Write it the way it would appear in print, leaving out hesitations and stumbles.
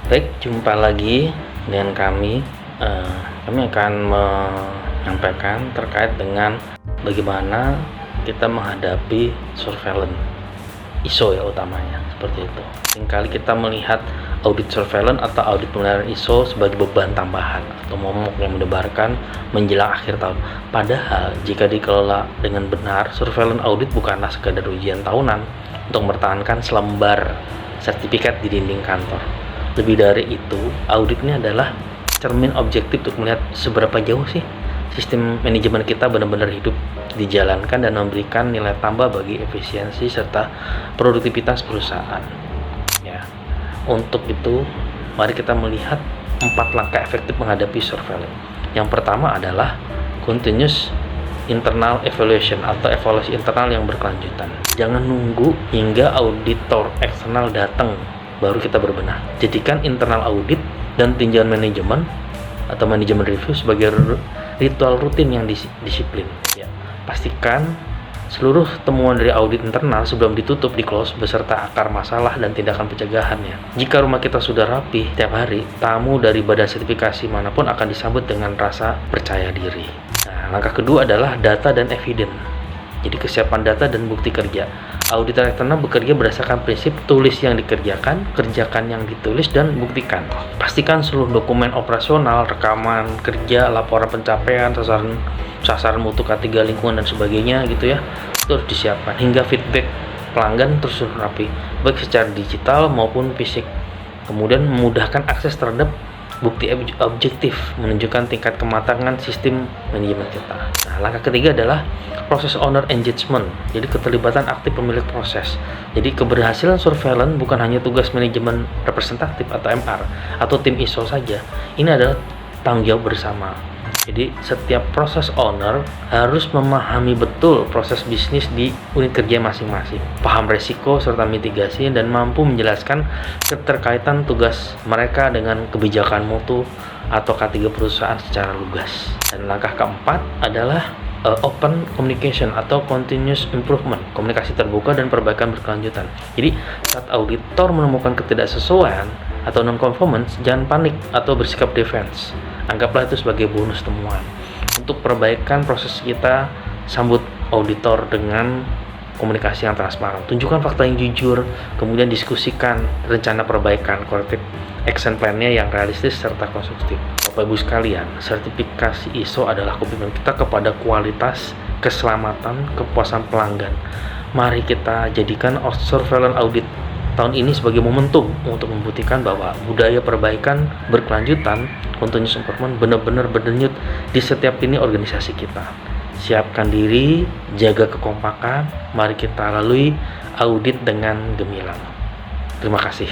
Baik, jumpa lagi dengan kami. Kami akan menyampaikan terkait dengan bagaimana kita menghadapi surveillance ISO ya utamanya, seperti itu. Seringkali kita melihat audit surveillance atau audit pemeliharaan ISO sebagai beban tambahan atau momok yang mendebarkan menjelang akhir tahun. Padahal jika dikelola dengan benar, surveillance audit bukanlah sekadar ujian tahunan untuk mempertahankan selembar sertifikat di dinding kantor. Lebih dari itu, audit ini adalah cermin objektif untuk melihat seberapa jauh sih sistem manajemen kita benar-benar hidup dijalankan dan memberikan nilai tambah bagi efisiensi serta produktivitas perusahaan. Ya, untuk itu mari kita melihat 4 langkah efektif menghadapi surveillance. Yang pertama adalah continuous internal evaluation atau evaluasi internal yang berkelanjutan. Jangan nunggu hingga auditor eksternal datang baru kita berbenah. Jadikan internal audit dan tinjauan manajemen atau manajemen review sebagai ritual rutin yang disiplin. Ya, pastikan seluruh temuan dari audit internal sebelum ditutup di close beserta akar masalah dan tindakan pencegahannya. Jika rumah kita sudah rapi tiap hari, tamu dari badan sertifikasi manapun akan disambut dengan rasa percaya diri. Nah, langkah kedua adalah data dan evidence. Jadi kesiapan data dan bukti kerja. Auditor eksternal bekerja berdasarkan prinsip tulis yang dikerjakan, kerjakan yang ditulis, dan buktikan. Pastikan seluruh dokumen operasional, rekaman kerja, laporan pencapaian, sasaran mutu K3 lingkungan dan sebagainya gitu ya, itu harus disiapkan hingga feedback pelanggan terus rapi, baik secara digital maupun fisik. Kemudian memudahkan akses terhadap bukti objektif menunjukkan tingkat kematangan sistem manajemen kita. Nah, langkah ketiga adalah proses owner engagement, jadi keterlibatan aktif pemilik proses. Jadi keberhasilan surveillance bukan hanya tugas manajemen representatif atau MR atau tim ISO saja, ini adalah tanggung jawab bersama. Jadi setiap proses owner harus memahami betul proses bisnis di unit kerja masing-masing, paham resiko serta mitigasi, dan mampu menjelaskan keterkaitan tugas mereka dengan kebijakan mutu atau K3 perusahaan secara lugas. Dan langkah keempat adalah open communication atau continuous improvement, komunikasi terbuka dan perbaikan berkelanjutan. Jadi saat auditor menemukan ketidaksesuaian atau non-conformance, jangan panik atau bersikap defense. Anggaplah itu sebagai bonus temuan. Untuk perbaikan proses kita, sambut auditor dengan komunikasi yang transparan. Tunjukkan fakta yang jujur, kemudian diskusikan rencana perbaikan, corrective action plan-nya yang realistis serta konstruktif. Bapak Ibu sekalian, sertifikasi ISO adalah komitmen kita kepada kualitas, keselamatan, kepuasan pelanggan. Mari kita jadikan surveillance audit tahun ini sebagai momentum untuk membuktikan bahwa budaya perbaikan berkelanjutan, continuous improvement, benar-benar berdenyut di setiap lini organisasi kita. Siapkan diri, jaga kekompakan, mari kita lalui audit dengan gemilang. Terima kasih.